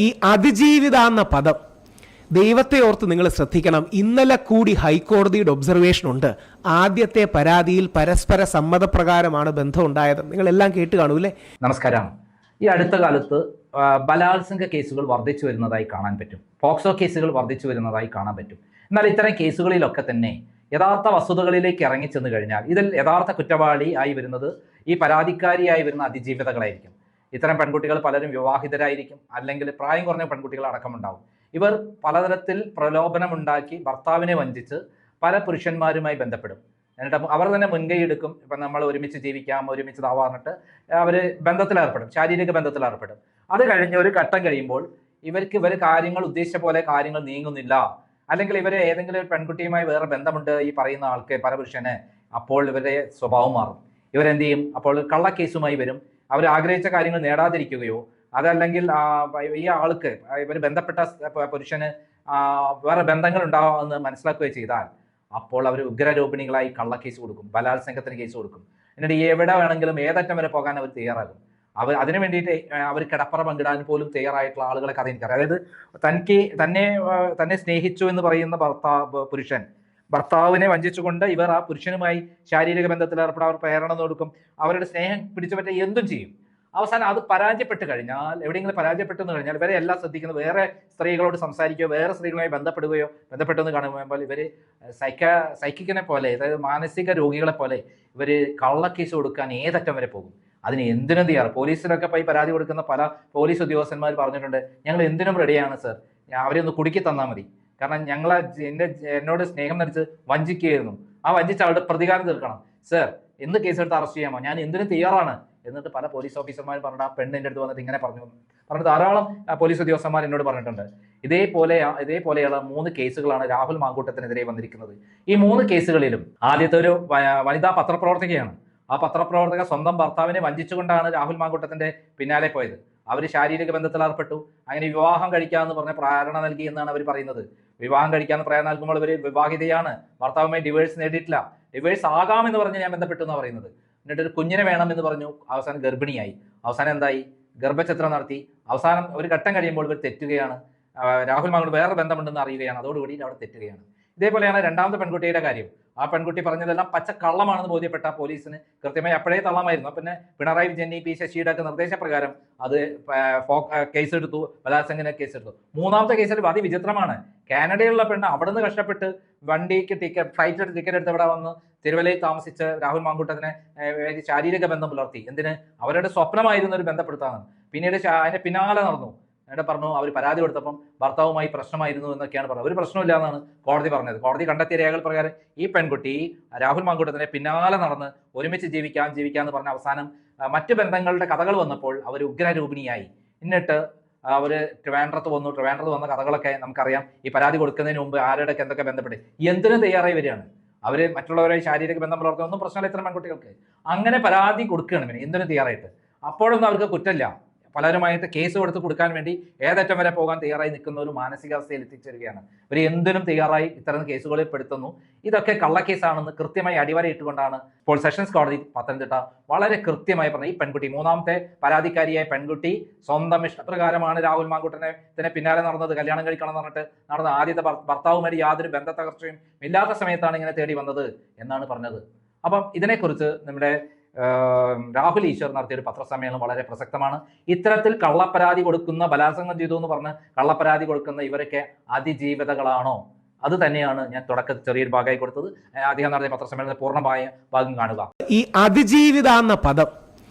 ഈ അതിജീവിത എന്ന പദം ദൈവത്തെ ഓർത്ത് നിങ്ങൾ ശ്രദ്ധിക്കണം. ഇന്നലെ കൂടി ഹൈക്കോടതിയുടെ ഒബ്സർവേഷൻ ഉണ്ട്. ആദ്യത്തെ പരാതിയിൽ പരസ്പര സമ്മതപ്രകാരമാണ് ബന്ധം ഉണ്ടായത്. നിങ്ങളെല്ലാം കേട്ട് കാണൂല്ലേ? നമസ്കാരം. ഈ അടുത്ത കാലത്ത് ബലാത്സംഗ കേസുകൾ വർദ്ധിച്ചു വരുന്നതായി കാണാൻ പറ്റും. പോക്സോ കേസുകൾ വർദ്ധിച്ചു വരുന്നതായി കാണാൻ പറ്റും. എന്നാൽ ഇത്തരം കേസുകളിലൊക്കെ തന്നെ യഥാർത്ഥ വസ്തുതകളിലേക്ക് ഇറങ്ങിച്ചെന്ന് കഴിഞ്ഞാൽ ഇതിൽ യഥാർത്ഥ കുറ്റവാളി ആയി വരുന്നത് ഈ പരാതിക്കാരിയായി വരുന്ന അതിജീവിതകളായിരിക്കും. ഇത്തരം പെൺകുട്ടികൾ പലരും വിവാഹിതരായിരിക്കും, അല്ലെങ്കിൽ പ്രായം കുറഞ്ഞ പെൺകുട്ടികൾ അടക്കമുണ്ടാവും. ഇവർ പലതരത്തിൽ പ്രലോഭനമുണ്ടാക്കി ഭർത്താവിനെ വഞ്ചിച്ച് പല പുരുഷന്മാരുമായി ബന്ധപ്പെടും. എന്നിട്ട് അവർ തന്നെ മുൻകൈ എടുക്കും. ഇപ്പം നമ്മൾ ഒരുമിച്ച് ജീവിക്കാം, ഒരുമിച്ച് താവാറിട്ട് അവർ ബന്ധത്തിലേർപ്പെടും, ശാരീരിക ബന്ധത്തിലേർപ്പെടും. അത് കഴിഞ്ഞ് ഒരു ഘട്ടം കഴിയുമ്പോൾ ഇവർ കാര്യങ്ങൾ ഉദ്ദേശിച്ച പോലെ കാര്യങ്ങൾ നീങ്ങുന്നില്ല, അല്ലെങ്കിൽ ഇവർ ഏതെങ്കിലും ഒരു പെൺകുട്ടിയുമായി വേറെ ബന്ധമുണ്ട് ഈ പറയുന്ന ആൾക്ക്, പരപുരുഷന്, അപ്പോൾ ഇവരുടെ സ്വഭാവം മാറും. ഇവരെന്ത് ചെയ്യും? അപ്പോൾ കള്ളക്കേസുമായി വരും. അവർ ആഗ്രഹിച്ച കാര്യങ്ങൾ നേടാതിരിക്കുകയോ അതല്ലെങ്കിൽ ഈ ആൾക്ക് ഇവർ ബന്ധപ്പെട്ട പുരുഷന് വേറെ ബന്ധങ്ങൾ ഉണ്ടാവുമെന്ന് മനസ്സിലാക്കുകയോ ചെയ്താൽ അപ്പോൾ അവർ ഉഗ്രരോപിണികളായി കള്ളക്കേസ് കൊടുക്കും, ബലാത്സംഗത്തിന് കേസ് കൊടുക്കും. എന്നിട്ട് എവിടെ വേണമെങ്കിലും ഏതറ്റം വരെ പോകാൻ അവർ തയ്യാറാകും. അതിനു വേണ്ടിയിട്ട് അവർ കിടപ്പറ പങ്കിടാൻ പോലും തയ്യാറായിട്ടുള്ള ആളുകളെ കഥ എനിക്കറിയാം. അതായത് തന്നെ സ്നേഹിച്ചു എന്ന് പറയുന്ന ഭർത്താവിനെ വഞ്ചിച്ചുകൊണ്ട് ഇവർ ആ പുരുഷനുമായി ശാരീരിക ബന്ധത്തിൽ ഏർപ്പെടാൻ അവർ പ്രേരണ കൊടുക്കും. അവരുടെ സ്നേഹം പിടിച്ചു പറ്റാൻ എന്തും ചെയ്യും. അവസാനം അത് പരാജയപ്പെട്ട് കഴിഞ്ഞാൽ, എവിടെയെങ്കിലും പരാജയപ്പെട്ടെന്ന് കഴിഞ്ഞാൽ ഇവരെ എല്ലാം ശ്രദ്ധിക്കുന്നത് വേറെ സ്ത്രീകളോട് സംസാരിക്കുകയോ വേറെ സ്ത്രീകളുമായി ബന്ധപ്പെട്ടെന്ന് കാണുമ്പോൾ ഇവർ സൈക്കിക്കിനെ പോലെ, അതായത് മാനസിക രോഗികളെ പോലെ ഇവർ കള്ളക്കേസ് കൊടുക്കാൻ ഏതറ്റം വരെ പോകും. അതിന് എന്തിനും തയ്യാറ്. പോലീസിലൊക്കെ പോയി പരാതി കൊടുക്കുന്ന പല പോലീസ് ഉദ്യോഗസ്ഥന്മാർ പറഞ്ഞിട്ടുണ്ട്, ഞങ്ങൾ എന്തിനും റെഡിയാണ് സർ, അവരെ ഒന്ന് കുടുക്കി തന്നാൽ മതി, കാരണം എന്നോട് സ്നേഹം നടിച്ച് വഞ്ചിക്കുകയായിരുന്നു, ആ വഞ്ചിച്ച ആളുടെ പ്രതികാരം തീർക്കണം സർ, എന്ത് കേസെടുത്ത് അറസ്റ്റ് ചെയ്യാമോ, ഞാൻ എന്തിനും തയ്യാറാണ്. എന്നിട്ട് പല പോലീസ് ഓഫീസർമാർ പറഞ്ഞിട്ട് ആ പെണ്ണിൻ്റെ അടുത്ത് വന്നിട്ട് ഇങ്ങനെ പറഞ്ഞിട്ട് ധാരാളം പോലീസ് ഉദ്യോഗസ്ഥന്മാർ എന്നോട് പറഞ്ഞിട്ടുണ്ട്. ഇതേപോലെയുള്ള 3 കേസുകളാണ് രാഹുൽ മാങ്കൂട്ടത്തിനെതിരെ വന്നിരിക്കുന്നത്. ഈ 3 കേസുകളിലും ആദ്യത്തെ ഒരു വനിതാ പത്രപ്രവർത്തകയാണ്. ആ പത്രപ്രവർത്തക സ്വന്തം ഭർത്താവിനെ വഞ്ചിച്ചുകൊണ്ടാണ് രാഹുൽ മാങ്കൂട്ടത്തിന്റെ പിന്നാലെ പോയത്. അവർ ശാരീരിക ബന്ധത്തിൽ ഏർപ്പെട്ടു. അങ്ങനെ വിവാഹം കഴിക്കാമെന്ന് പറഞ്ഞ പ്രേരണ നൽകി എന്നാണ് അവർ പറയുന്നത്. വിവാഹം കഴിക്കാമെന്ന് പ്രേരണ നൽകുമ്പോൾ ഇവർ വിവാഹിതയാണ്, ഭർത്താവുമായി ഡിവേഴ്സ് നേടിയിട്ടില്ല, ഡിവേഴ്സ് ആകാമെന്ന് പറഞ്ഞ് ഞാൻ ബന്ധപ്പെട്ടു എന്നാണ് പറയുന്നത്. എന്നിട്ട് ഒരു കുഞ്ഞിനെ വേണമെന്ന് പറഞ്ഞു. അവസാനം ഗർഭിണിയായി. അവസാനം എന്തായി? ഗർഭചിത്രം നടത്തി. അവസാനം ഒരു ഘട്ടം കഴിയുമ്പോൾ ഇവർ തെറ്റുകയാണ്. രാഹുൽ മാങ്കൂട്ടം വേറെ ബന്ധമുണ്ടെന്ന് അറിയുകയാണ്. അതോടുകൂടി അവിടെ തെറ്റുകയാണ്. ഇതേപോലെയാണ് രണ്ടാമത്തെ പെൺകുട്ടിയുടെ കാര്യം. ആ പെൺകുട്ടി പറഞ്ഞതെല്ലാം പച്ചക്കള്ളമാണെന്ന് ബോധ്യപ്പെട്ട പോലീസിന് കൃത്യമായി അപ്പോഴേ തള്ളമായിരുന്നു. പിന്നെ പിണറായി വിജയൻ, പി ശശിയുടെ ഒക്കെ നിർദ്ദേശപ്രകാരം അത് കേസെടുത്തു, ബലാത്സംഗ കേസെടുത്തു. മൂന്നാമത്തെ കേസിൽ അതിവിചിത്രമാണ്. കാനഡയിലുള്ള പെണ്ണ് അവിടുന്ന് കഷ്ടപ്പെട്ട് വണ്ടിക്ക് ഫ്ലൈറ്റ് ടിക്കറ്റ് എടുത്ത് ഇവിടെ വന്ന് തിരുവല്ലയിൽ താമസിച്ച് രാഹുൽ മാങ്കൂട്ടത്തിനെ ശാരീരിക ബന്ധം പുലർത്തി. എന്തിന്? അവരുടെ സ്വപ്നമായിരുന്ന ഒരു ബന്ധപ്പെടുത്താനാണ്. പിന്നീട് അതിന്റെ പിന്നാലെ നടന്നു. എന്നിട്ട് പറഞ്ഞു അവർ പരാതി കൊടുത്തപ്പം ഭർത്താവുമായി പ്രശ്നമായിരുന്നു എന്നൊക്കെയാണ് പറഞ്ഞത്. ഒരു പ്രശ്നമില്ല എന്നാണ് കോടതി പറഞ്ഞത്. കോടതി കണ്ടെത്തിയ രേഖകൾ പ്രകാരം ഈ പെൺകുട്ടി രാഹുൽ മാങ്കൂട്ടത്തിനെ പിന്നാലെ നടന്ന് ഒരുമിച്ച് ജീവിക്കാന്ന് പറഞ്ഞ അവസാനം മറ്റു ബന്ധങ്ങളുടെ കഥകൾ വന്നപ്പോൾ അവർ ഉഗ്രരൂപിണിയായി. എന്നിട്ട് അവർ ട്രിവാൻഡ്രത്ത് വന്ന കഥകളൊക്കെ നമുക്കറിയാം. ഈ പരാതി കൊടുക്കുന്നതിന് മുമ്പ് ആരുടെ എന്തൊക്കെ ബന്ധപ്പെട്ട് എന്തിനും തയ്യാറായി വരികയാണ്. അവർ മറ്റുള്ളവരെ ശാരീരിക ബന്ധം പുലർത്തുന്ന ഒന്നും പ്രശ്നമില്ല ഇത്തരം പെൺകുട്ടികൾക്ക്. അങ്ങനെ പരാതി കൊടുക്കുകയാണ് പിന്നെ എന്തിനും തയ്യാറായിട്ട്. അപ്പോഴൊന്നും അവർക്ക് കുറ്റമില്ല. പലരുമായിട്ട് കേസ് കൊടുക്കാൻ വേണ്ടി ഏതറ്റം വരെ പോകാൻ തയ്യാറായി നിൽക്കുന്ന ഒരു മാനസികാവസ്ഥയിൽ എത്തിച്ചേരുകയാണ്. ഇവർ എന്തിനും തയ്യാറായി ഇത്തരം കേസുകളിൽ പെടുത്തുന്നു. ഇതൊക്കെ കള്ളക്കേസാണെന്ന് കൃത്യമായി അടിവരയിട്ടുകൊണ്ടാണ് ഇപ്പോൾ സെഷൻസ് കോടതി പത്തനംതിട്ട വളരെ കൃത്യമായി പറഞ്ഞത്. ഈ പെൺകുട്ടി, മൂന്നാമത്തെ പരാതിക്കാരിയായ പെൺകുട്ടി സ്വന്തം ഇഷ്ടപ്രകാരമാണ് രാഹുൽ മാങ്കൂട്ടനെ പിന്നാലെ നടന്നത്. കല്യാണം കഴിക്കണം എന്ന് പറഞ്ഞിട്ട് നടന്ന ആദ്യത്തെ ഭർത്താവുമായി യാതൊരു ബന്ധത്തകർച്ചയും ഇല്ലാത്ത സമയത്താണ് ഇങ്ങനെ തേടി വന്നത് എന്നാണ് പറഞ്ഞത്. അപ്പം ഇതിനെക്കുറിച്ച് നമ്മുടെ രാഹുൽ ഈശ്വർ നടത്തിയ ഒരു പത്രസമ്മേളനം വളരെ പ്രസക്തമാണ്. ഇത്തരത്തിൽ കള്ളപ്പരാതി കൊടുക്കുന്ന, ബലാത്സംഗം ചെയ്തു എന്ന് പറഞ്ഞ് കള്ളപ്പരാതി കൊടുക്കുന്ന ഇവരൊക്കെ അതിജീവിതകളാണോ? അത് തന്നെയാണ് ഞാൻ തുടക്കത്തിൽ ചെറിയൊരു ഭാഗമായി കൊടുത്തത്. അദ്ദേഹം നടത്തിയ പത്രസമ്മേളനത്തിന്റെ പൂർണ്ണമായ ഭാഗം കാണുക. ഈ അതിജീവിത എന്ന പദം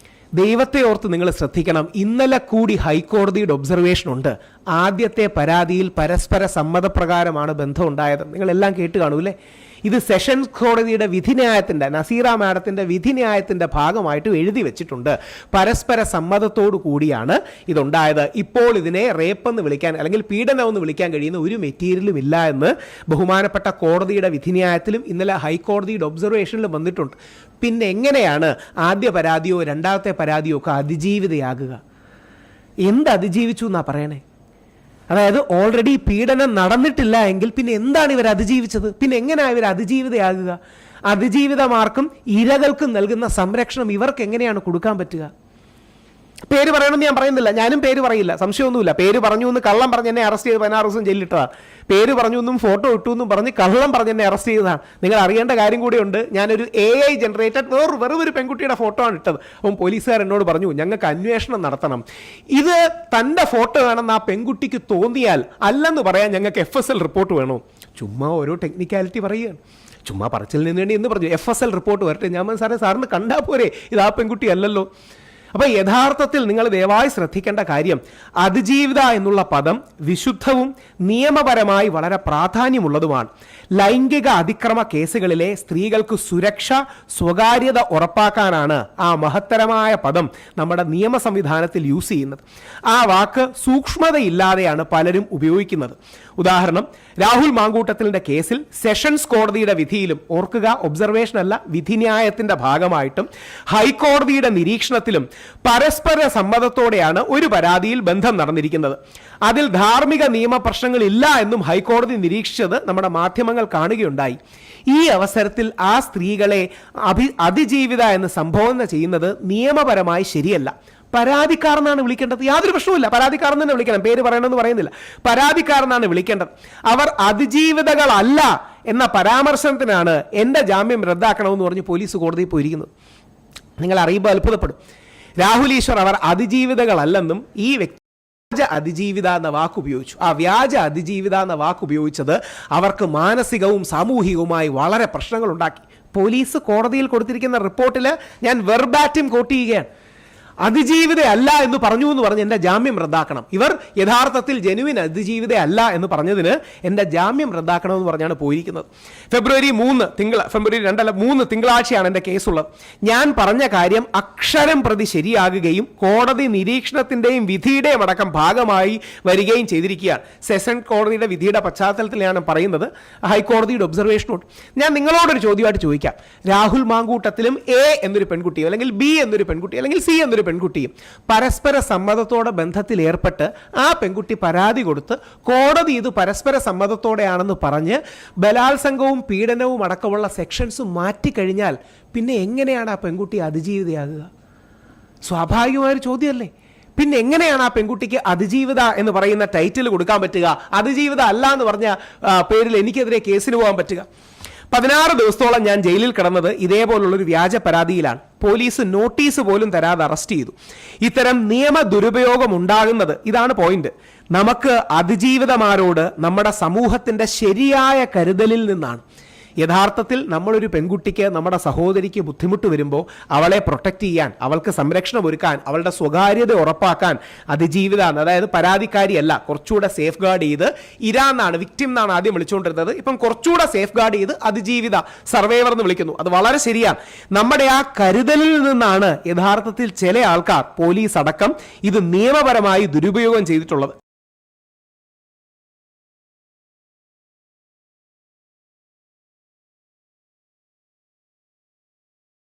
ദൈവത്തെ ഓർത്ത് നിങ്ങൾ ശ്രദ്ധിക്കണം. ഇന്നലെ കൂടി ഹൈക്കോടതിയുടെ ഒബ്സർവേഷൻ ഉണ്ട്. ആദ്യത്തെ പരാതിയിൽ പരസ്പര സമ്മതപ്രകാരമാണ് ബന്ധം ഉണ്ടായത്. നിങ്ങളെല്ലാം കേട്ട് കാണൂല്ലേ? ഇത് സെഷൻസ് കോടതിയുടെ വിധിന്യായത്തിൻ്റെ, നസീറ മാഡത്തിൻ്റെ വിധിന്യായത്തിൻ്റെ ഭാഗമായിട്ട് എഴുതി വെച്ചിട്ടുണ്ട്. പരസ്പര സമ്മതത്തോടു കൂടിയാണ് ഇതുണ്ടായത്. ഇപ്പോൾ ഇതിനെ റേപ്പെന്ന് വിളിക്കാൻ അല്ലെങ്കിൽ പീഡനമെന്ന് വിളിക്കാൻ കഴിയുന്ന ഒരു മെറ്റീരിയലും ഇല്ല എന്ന് ബഹുമാനപ്പെട്ട കോടതിയുടെ വിധിന്യായത്തിലും ഇന്നലെ ഹൈക്കോടതിയുടെ ഒബ്സർവേഷനിലും വന്നിട്ടുണ്ട്. പിന്നെ എങ്ങനെയാണ് ആദ്യ പരാതിയോ രണ്ടാമത്തെ പരാതിയോ ഒക്കെ അതിജീവിതയാകുക? എന്ത് അതിജീവിച്ചു എന്നാ പറയണേ? അതായത് ഓൾറെഡി പീഡനം നടന്നിട്ടില്ല എങ്കിൽ പിന്നെ എന്താണ് ഇവർ അതിജീവിച്ചത്? പിന്നെ എങ്ങനെയാണ് ഇവർ അതിജീവിതയാകുക? അതിജീവിതമാർക്കും ഇരകൾക്കും നൽകുന്ന സംരക്ഷണം ഇവർക്ക് എങ്ങനെയാണ് കൊടുക്കാൻ പറ്റുക? പേര് പറയണമെന്ന് ഞാൻ പറയുന്നില്ല, ഞാനും പേര് പറയില്ല, സംശയമൊന്നുമില്ല. പേര് പറഞ്ഞു എന്ന് കള്ളം പറഞ്ഞ് എന്നെ അറസ്റ്റ് ചെയ്ത് 16 ദിവസം ജയിലിലിട്ടതാണ്. പേര് പറഞ്ഞു എന്നും ഫോട്ടോ ഇട്ടു എന്നും പറഞ്ഞ് കള്ളം പറഞ്ഞ് എന്നെ അറസ്റ്റ് ചെയ്തതാണ്. നിങ്ങൾ അറിയേണ്ട കാര്യം കൂടിയുണ്ട്, ഞാനൊരു AI ജനറേറ്റഡ് വെറും ഒരു പെൺകുട്ടിയുടെ ഫോട്ടോ ആണ് ഇട്ടത്. അപ്പം പോലീസുകാർ എന്നോട് പറഞ്ഞു ഞങ്ങൾക്ക് അന്വേഷണം നടത്തണം, ഇത് തൻ്റെ ഫോട്ടോ വേണമെന്ന് ആ പെൺകുട്ടിക്ക് തോന്നിയാൽ അല്ലെന്ന് പറയാൻ ഞങ്ങൾക്ക് FSL റിപ്പോർട്ട് വേണോ. ചുമ്മാ ഓരോ ടെക്നിക്കാലിറ്റി പറയുകയാണ്, ചുമ്മാ പറച്ചിൽ നിന്ന് വേണ്ടി എന്ന് പറഞ്ഞു. FSL റിപ്പോർട്ട് വരട്ടെ. ഞാൻ സാറിന് കണ്ടാൽ പോരെ, ഇത് ആ പെൺകുട്ടി അല്ലല്ലോ. അപ്പോൾ യഥാർത്ഥത്തിൽ നിങ്ങൾ ദയവായി ശ്രദ്ധിക്കേണ്ട കാര്യം, അതിജീവിത എന്നുള്ള പദം വിശുദ്ധവും നിയമപരമായി വളരെ പ്രാധാന്യമുള്ളതുമാണ്. ലൈംഗിക അതിക്രമ കേസുകളിലെ സ്ത്രീകൾക്ക് സുരക്ഷ, സ്വകാര്യത ഉറപ്പാക്കാനാണ് ആ മഹത്തരമായ പദം നമ്മുടെ നിയമ സംവിധാനത്തിൽ യൂസ് ചെയ്യുന്നത്. ആ വാക്ക് സൂക്ഷ്മതയില്ലാതെയാണ് പലരും ഉപയോഗിക്കുന്നത്. ഉദാഹരണം, രാഹുൽ മാങ്കൂട്ടത്തിലിന്റെ കേസിൽ സെഷൻസ് കോടതിയുടെ വിധിയിലും, ഓർക്കുക ഒബ്സർവേഷൻ അല്ല വിധിന്യായത്തിന്റെ ഭാഗമായിട്ടും ഹൈക്കോടതിയുടെ നിരീക്ഷണത്തിലും പരസ്പര സമ്മതത്തോടെയാണ് ഒരു പരാതിയിൽ ബന്ധം നടന്നിരിക്കുന്നത്. അതിൽ ധാർമ്മിക നിയമ പ്രശ്നങ്ങളില്ല എന്നും ഹൈക്കോടതി നിരീക്ഷിച്ചത് നമ്മുടെ മാധ്യമങ്ങൾ കാണുകയുണ്ടായി. ഈ അവസരത്തിൽ ആ സ്ത്രീകളെ അതിജീവിത എന്ന് സംബോധന ചെയ്യുന്നത് നിയമപരമായി ശരിയല്ല. പരാതിക്കാരെന്നാണ് വിളിക്കേണ്ടത്, യാതൊരു പ്രശ്നവുമില്ല, പരാതിക്കാരെന്ന് തന്നെ വിളിക്കണം, പേര് പറയണമെന്ന് പറയുന്നില്ല, പരാതിക്കാരെന്നാണ് വിളിക്കേണ്ടത്. അവർ അതിജീവിതകളല്ല എന്ന പരാമർശനത്തിനാണ് എൻ്റെ ജാമ്യം റദ്ദാക്കണമെന്ന് പറഞ്ഞ് പോലീസ് കോടതിയിൽ പോയിരിക്കുന്നത്. നിങ്ങൾ അറിയുമ്പോൾ അത്ഭുതപ്പെടും. രാഹുൽ ഈശ്വർ അവർ അതിജീവിതകളല്ലെന്നും ഈ വ്യക്തി വ്യാജ അതിജീവിത എന്ന വാക്ക് ഉപയോഗിച്ചു. ആ വ്യാജ അതിജീവിത എന്ന വാക്ക് ഉപയോഗിച്ചത് അവർക്ക് മാനസികവും സാമൂഹികവുമായി വളരെ പ്രശ്നങ്ങൾ ഉണ്ടാക്കി. പോലീസ് കോടതിയിൽ കൊടുത്തിരിക്കുന്ന റിപ്പോർട്ടിൽ ഞാൻ വെർബാറ്റിം കോട്ട് ചെയ്യുകയാണ്. അതിജീവിത അല്ല എന്ന് പറഞ്ഞു എന്ന് പറഞ്ഞ് എൻ്റെ ജാമ്യം റദ്ദാക്കണം. ഇവർ യഥാർത്ഥത്തിൽ ജെനുവിൻ അതിജീവിത അല്ല എന്ന് പറഞ്ഞതിന് എൻ്റെ ജാമ്യം റദ്ദാക്കണമെന്ന് പറഞ്ഞാണ് പോയിരിക്കുന്നത്. ഫെബ്രുവരി 2 തിങ്കളാഴ്ചയാണ് എൻ്റെ കേസുള്ളത്. ഞാൻ പറഞ്ഞ കാര്യം അക്ഷരം പ്രതി ശരിയാകുകയും കോടതി നിരീക്ഷണത്തിൻ്റെയും വിധിയുടെയും അടക്കം ഭാഗമായി വരികയും ചെയ്തിരിക്കുകയാണ്. സെഷൻ കോടതിയുടെ വിധിയുടെ പശ്ചാത്തലത്തിലാണ് പറയുന്നത്, ഹൈക്കോടതിയുടെ ഒബ്സർവേഷനോട്. ഞാൻ നിങ്ങളോടൊരു ചോദ്യമായിട്ട് ചോദിക്കാം. രാഹുൽ മാങ്കൂട്ടത്തിലും A എന്നൊരു പെൺകുട്ടിയോ അല്ലെങ്കിൽ B എന്നൊരു പെൺകുട്ടിയോ അല്ലെങ്കിൽ C എന്നൊരു പെൺകുട്ടിയും പരസ്പര സമ്മതത്തോടെ ബന്ധത്തിൽ ഏർപ്പെട്ട് ആ പെൺകുട്ടി പരാതി കൊടുത്ത് കോടതി ഇത് പരസ്പര സമ്മതത്തോടെയാണെന്ന് പറഞ്ഞ് ബലാത്സംഗവും പീഡനവും അടക്കമുള്ള സെക്ഷൻസ് മാറ്റിക്കഴിഞ്ഞാൽ പിന്നെ എങ്ങനെയാണ് ആ പെൺകുട്ടി അതിജീവിതയാകുക? സ്വാഭാവികമായൊരു ചോദ്യമല്ലേ. പിന്നെ എങ്ങനെയാണ് ആ പെൺകുട്ടിക്ക് അതിജീവിത എന്ന് പറയുന്ന ടൈറ്റിൽ കൊടുക്കാൻ പറ്റുക? അതിജീവിത അല്ല എന്ന് പറഞ്ഞ പേരിൽ എനിക്കെതിരെ കേസിന് പോകാൻ പറ്റുക? 16 ദിവസത്തോളം ഞാൻ ജയിലിൽ കിടന്നത് ഇതേപോലുള്ളൊരു വ്യാജ പരാതിയിലാണ്. പോലീസ് നോട്ടീസ് പോലും തരാതെ അറസ്റ്റ് ചെയ്തു. ഇത്തരം നിയമ ദുരുപയോഗം ഉണ്ടാകുന്നത്, ഇതാണ് പോയിന്റ്, നമുക്ക് അതിജീവിതമാരോട് നമ്മുടെ സമൂഹത്തിന്റെ ശരിയായ കരുതലിൽ നിന്നാണ്. യഥാർത്ഥത്തിൽ നമ്മളൊരു പെൺകുട്ടിക്ക്, നമ്മുടെ സഹോദരിക്ക് ബുദ്ധിമുട്ട് വരുമ്പോൾ അവളെ പ്രൊട്ടക്റ്റ് ചെയ്യാൻ, അവൾക്ക് സംരക്ഷണം ഒരുക്കാൻ, അവളുടെ സ്വകാര്യത ഉറപ്പാക്കാൻ അതിജീവിത, അതായത് പരാതിക്കാരിയല്ല, കുറച്ചുകൂടെ സേഫ് ഗാർഡ് ചെയ്ത്, ഇരാന്നാണ് വിക്ടിം എന്നാണ് ആദ്യം വിളിച്ചുകൊണ്ടിരുന്നത്, ഇപ്പം കുറച്ചുകൂടെ സേഫ് ഗാർഡ് ചെയ്ത് അതിജീവിത, സർവൈവർ എന്ന് വിളിക്കുന്നു. അത് വളരെ ശരിയാണ്. നമ്മുടെ ആ കരുതലിൽ നിന്നാണ് യഥാർത്ഥത്തിൽ ചില ആൾക്കാർ, പോലീസ് അടക്കം, ഇത് നിയമപരമായി ദുരുപയോഗം ചെയ്തിട്ടുള്ളത്.